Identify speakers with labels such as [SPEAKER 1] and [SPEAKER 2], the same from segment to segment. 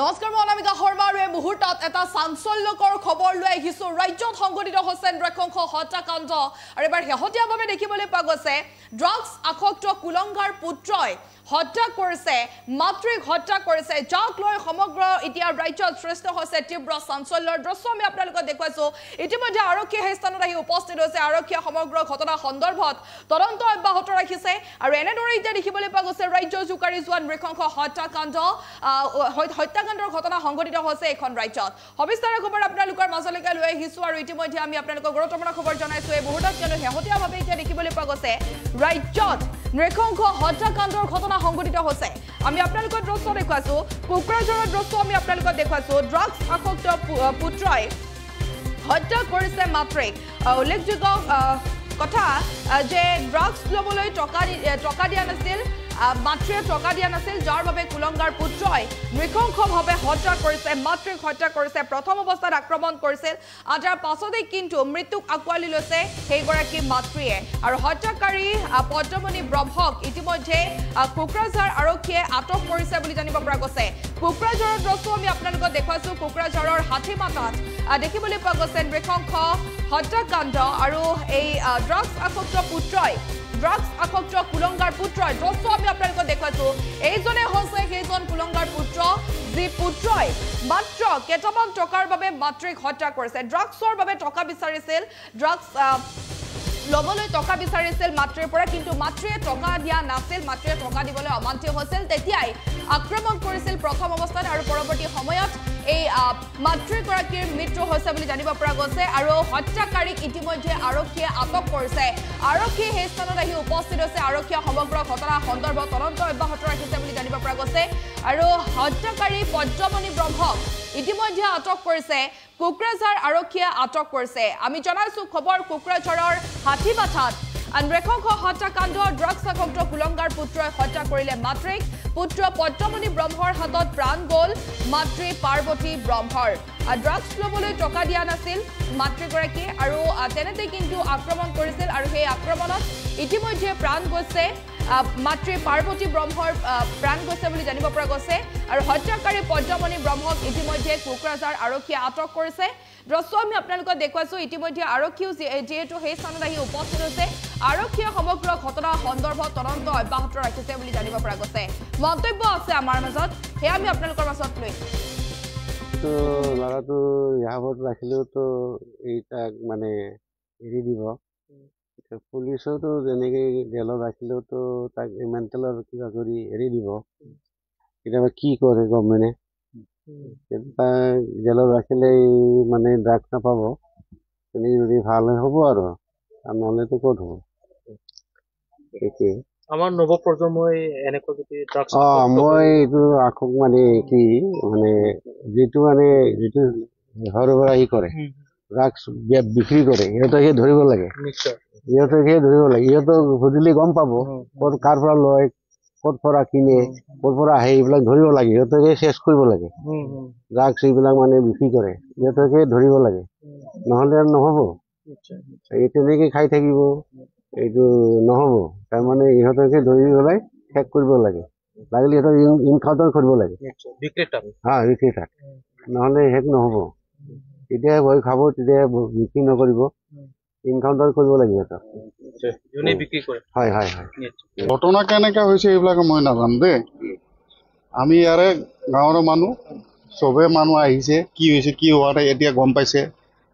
[SPEAKER 1] নমস্কাৰ মই অনামিকা শৰ্মা আৰু এই মুহূৰ্তত এটা চাঞ্চল্যকৰ খবৰ লৈ আহিছো ৰাজ্যত সংঘটিত হৈছে নৃশংস হত্যাকাণ্ড আৰু এবাৰ শেহতীয়াভাৱে দেখিবলৈ পোৱা গৈছে ড্ৰাগছ আসক্ত কুলংগাৰ পুত্ৰই হত্যা কৰিছে মাতৃক হত্যা কৰিছে যাক লৈ সমগ্ৰ এতিয়া ৰাজ্যত সৃষ্টি হৈছে তীব্ৰ চাঞ্চল্যৰ দৃশ্য আমি আপোনালোকক দেখুৱাইছো ইতিমধ্যে আৰক্ষীয়ে সেই স্থানত আহি উপস্থিত হৈছে আৰক্ষীয়ে সমগ্ৰ ঘটনা সন্দৰ্ভত তদন্ত অব্যাহত ৰাখিছে আৰু এনেদৰে এতিয়া দেখিবলৈ পোৱা গৈছে ৰাজ্য জুকাৰি যোৱা নৃশংস হত্যাকাণ্ডৰ ঘটনা সংঘটিত হৈছে এখন ৰাজ্যত সবিস্তাৰ খবৰ আপোনালোকৰ মাজলৈকে লৈ আহিছো আৰু ইতিমধ্যে আমি আপোনালোকক গুৰুত্বপূৰ্ণ খবৰ জনাইছো এই মুহূৰ্তত কিয়নো শেহতীয়াভাৱে এতিয়া দেখিবলৈ পোৱা গৈছে ৰাজ্যত নৃশংস হত্যাকাণ্ডৰ ঘটনা সংঘটিত হৈছে আমি আপোনালোকৰ দৃশ্য দেখুৱাইছো কোকৰাঝাৰৰ দৃশ্য আমি আপোনালোকক দেখুৱাইছো ড্ৰাগছ আসক্ত পুত্ৰই হত্যা কৰিছে মাতৃক উল্লেখযোগ্য কথা যে ড্ৰাগছ লবলৈ টকা দিয়া নাছিল মাতৃয়ে টকা দিয়া নাছিল যাৰ বাবে কুলংগাৰ পুত্ৰই নৃশংসভাৱে হত্যা কৰিছে মাতৃক হত্যা কৰিছে প্ৰথম অৱস্থাত আক্ৰমণ কৰিছিল আজাৰ পাছতে কিন্তু মৃত্যুক আঁকোৱালি লৈছে সেইগৰাকী মাতৃয়ে আৰু হত্যাকাৰী পদ্মমণি ব্ৰহ্মক ইতিমধ্যে কোকৰাঝাৰ আৰক্ষীয়ে আটক কৰিছে বুলি জানিব পৰা গৈছে কোকৰাঝাৰৰ দৃশ্য আমি আপোনালোকক দেখুৱাইছো কোকৰাঝাৰৰ হাতীমাতাত দেখিবলৈ পোৱা গৈছে নৃশংস হত্যাকাণ্ড আৰু এই ড্ৰাগছ আসক্ত পুত্ৰই ড্ৰাগছ আসক্ত কুলংগাৰ পুত্ৰই দৃশ্য আমি আপোনালোকক দেখুৱাইছো এইজনে হৈছে সেইজন কুলংগাৰ পুত্ৰ যি পুত্ৰই মাত্ৰ কেইটামান টকাৰ বাবে মাতৃক হত্যা কৰিছে ড্ৰাগছৰ বাবে টকা বিচাৰিছিল ড্ৰাগছ লবলৈ টকা বিচাৰিছিল মাতৃৰ পৰা কিন্তু মাতৃয়ে টকা দিয়া নাছিল মাতৃয়ে টকা দিবলৈ অমান্তি হৈছিল তেতিয়াই আক্ৰমণ কৰিছিল প্ৰথম অৱস্থাত আৰু পৰৱৰ্তী সময়ত এই মাতৃগৰাকীৰ মৃত্যু হৈছে বুলি জানিব পৰা গৈছে আৰু হত্যাকাৰীক ইতিমধ্যে আৰক্ষীয়ে আটক কৰিছে আৰক্ষী সেই স্থানত আহি উপস্থিত হৈছে আৰক্ষীয়ে সমগ্ৰ ঘটনা সন্দৰ্ভত তদন্ত অব্যাহত ৰাখিছে বুলি জানিব পৰা গৈছে আৰু হত্যাকাৰী পদ্মমণি ব্ৰহ্মক ইতিমধ্যে আটক কৰিছে কোকৰাঝাৰ আৰক্ষীয়ে আটক কৰিছে আমি জনাইছো খবৰ কোকৰাঝাৰৰ হাতীমাথাত নৃশংস হত্যাকাণ্ড ড্ৰাগছ আসক্ত কুলংগাৰ পুত্ৰই হত্যা কৰিলে মাতৃক পুত্ৰ পদ্মমণি ব্ৰহ্মৰ হাতত প্ৰাণ গ'ল মাতৃ পাৰ্বতী ব্ৰহ্মৰ ড্ৰাগছ লবলৈ টকা দিয়া নাছিল মাতৃগৰাকী আৰু তেনেতে কিন্তু আক্ৰমণ কৰিছিল আৰু সেই আক্ৰমণত ইতিমধ্যে প্ৰাণ গৈছে মাতৃ পাৰ্বতী ব্ৰহ্মৰ প্ৰাণ গৈছে বুলি জানিব পৰা গৈছে আৰু হত্যাকাৰী পদ্মমণি ব্ৰহ্মক ইতিমধ্যে কোকৰাঝাৰ আৰক্ষীয়ে আটক কৰিছে দৃশ্য আমি আপোনালোকক দেখুৱাইছো ইতিমধ্যে আৰক্ষীও যিহেতু সেই স্থানত আহি উপস্থিত হৈছে আৰক্ষীয়ে সমগ্ৰ ঘটনা সন্দৰ্ভত তদন্ত অব্যাহত ৰাখিছে বুলি জানিব পৰা গৈছে মন্তব্য আছে আমাৰ মাজত সেয়া আমি আপোনালোকৰ মাজত লৈ
[SPEAKER 2] তো ল'ৰাটো ইয়াবত ৰাখিলেওতো এইটাক মানে এৰি দিব পুলিচতো যেনেকৈ জেলত ৰাখিলেওতো তাক মেণ্টেলৰ কিবা কৰি এৰি দিব কেতিয়াবা কি কৰে গভৰ্ণমেণ্টে তাক জেলত ৰাখিলে মানে ড্ৰাগছ নাপাব তেনেকৈ যদি ভাল হ'ব আৰু নহ'লেতো ক'ত হ'ব
[SPEAKER 3] আমাৰ নৱ প্ৰজন্মই এনেকুৱা যদি
[SPEAKER 2] মই এইটো আশক মানে কি মানে যিটো ঘৰৰ পৰা কৰে ড্ৰাগছ বিক্ৰী কৰে সিহঁতকে ধৰিব লাগে সিহঁতকে ধৰিব লাগে সিহঁতক সুধিলে গম পাব ক'ত কাৰ পৰা লয় ক'ত পৰা কিনে ক'ৰ পৰা আহে এইবিলাক ধৰিব লাগে সিহঁতকে চেছ কৰিব লাগে ড্ৰাগছ এইবিলাক মানে বিক্ৰী কৰে সিহঁতকে ধৰিব লাগে নহ'লে আৰু নহ'ব এই তেনেকৈ খাই থাকিব এইটো নহ'ব তাৰমানে ইহঁতকে ধৰি পেলাই শেষ কৰিব লাগে লাগিলে সিহঁতক ইনকাউণ্টাৰ কৰিব লাগে বিক্ৰেতাক নহ'লে শেষ নহ'ব তেতিয়াহে ভয় খাব তেতিয়াহে বিক্ৰী নকৰিব ইনকাউণ্টাৰ কৰিব লাগে সিহঁতক হয় হয় হয়
[SPEAKER 4] ঘটনা কেনেকৈ হৈছে এইবিলাক মই নাজানো দেই আমি ইয়াৰে গাঁৱৰ মানুহ চবে মানুহ আহিছে কি হৈছে কি হোৱা নাই এতিয়া গম পাইছে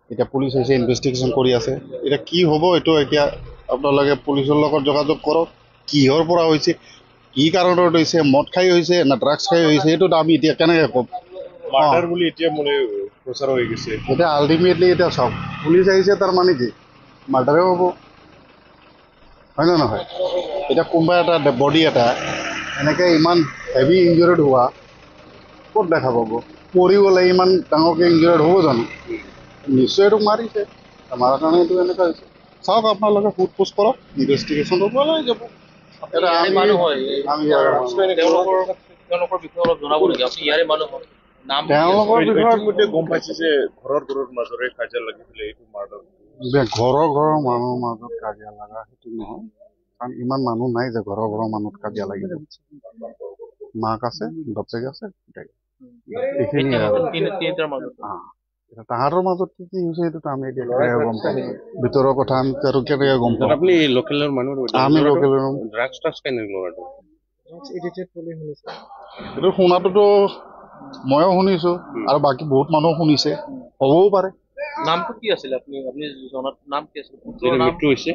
[SPEAKER 4] এতিয়া পুলিচ হৈছে ইনভেষ্টিগেশ্যন কৰি আছে এতিয়া কি হ'ব এইটো এতিয়া আপোনালোকে পুলিচৰ লগত যোগাযোগ কৰক কিহৰ পৰা হৈছে কি কাৰণত হৈছে মদ খাই হৈছে না ড্ৰাগছ খাই হৈছে এইটোতো আমি এতিয়া কেনেকৈ ক'ম মাৰ্ডাৰ বুলি এতিয়া মানে প্ৰচাৰ হৈ গৈছে এতিয়া আল্টিমেটলি এতিয়া চাওক পুলিচ আহিছে তাৰ মানে কি মাৰ্ডাৰে হ'ব হয় নে নহয় এতিয়া কোনোবা এটা বডি এটা এনেকৈ ইমান হেভি ইঞ্জুৰিড হোৱা ক'ত দেখা পাব পৰি গ'লে ইমান ডাঙৰকৈ ইঞ্জুৰিড হ'ব জানো নিশ্চয় এইটো মাৰিছে মাৰাৰ কাৰণে এইটো এনেকুৱা হৈছে চাওক আপোনালোকে সোধ পোছ কৰক ইনভেষ্টিগেশ্যন হ'ব লৈ যাব তেওঁলোকৰ বিষয়ে গম পাইছে যে ঘৰৰ মাজৰে কাজিয়া লাগিছিলে এইটো মাৰ্ডাৰ ঘৰৰ মানুহৰ মাজত কাজিয়া লগা সেইটো নহয় কাৰণ ইমান মানুহ নাই যে ঘৰৰ মানুহত কাজিয়া লাগি যাব মাক আছে বাপেক আছে এইখিনি আৰু
[SPEAKER 3] তিনিটাৰ মাজত
[SPEAKER 4] তাহাঁতৰ মাজত কি কি হৈছে সেইটো আমি এতিয়া কেনেকৈ গম পাম ভিতৰৰ কথা আমি আৰু কেনেকৈ গম পাম
[SPEAKER 5] আপনি লোকেলৰ মানুহ
[SPEAKER 4] আমি লোকেল
[SPEAKER 5] ড্ৰাগছ ট্ৰাগছ কেনে ল'ৰাটো
[SPEAKER 3] এডিটেড বুলি শুনিছো
[SPEAKER 4] এইটো শুনাটোতো ময়ো শুনিছো আৰু বাকী বহুত মানুহ শুনিছে হ'বও পাৰে
[SPEAKER 3] নামটো কি আছিল আপুনি জনাত নাম কি আছিল
[SPEAKER 5] যিটো মৃত্যু হৈছে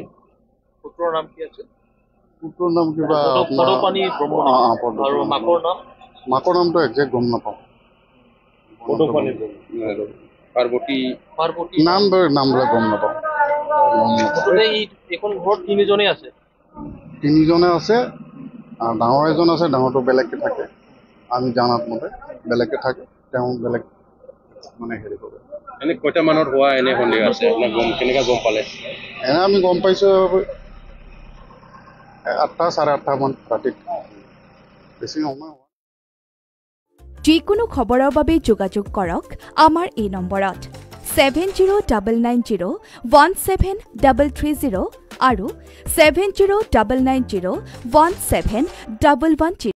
[SPEAKER 3] পুত্ৰৰ নাম কি আছিল
[SPEAKER 4] পুত্ৰৰ নাম কিবা
[SPEAKER 3] পদপানী ব্ৰহ্ম আৰু মাকৰ নামটো একজেক্ট গম নাপাওঁ
[SPEAKER 5] পাৰ্বতী
[SPEAKER 4] নামবিলাক গম নাপাওঁ
[SPEAKER 3] এইখন ঘৰত তিনিজনেই আছে
[SPEAKER 4] তিনিজনে আছে আৰু ডাঙৰ এজন আছে ডাঙৰটো বেলেগকে থাকে আমি জানাত মতে বেলেগকে থাকে তেওঁ বেলেগ মানে হেৰি কৰে
[SPEAKER 5] এনে কয়টা মানত হোৱা এনে সন্দেহ আছে আপোনাক কেনেকৈ গম পালে
[SPEAKER 4] এনে আমি গম পাইছোঁ 8টা 8:30 মান ৰাতিত বেছি সময়
[SPEAKER 1] যিকোনো খবৰৰ বাবে যোগাযোগ কৰক আমাৰ এই নম্বৰত 7099017330 আৰু 7099017110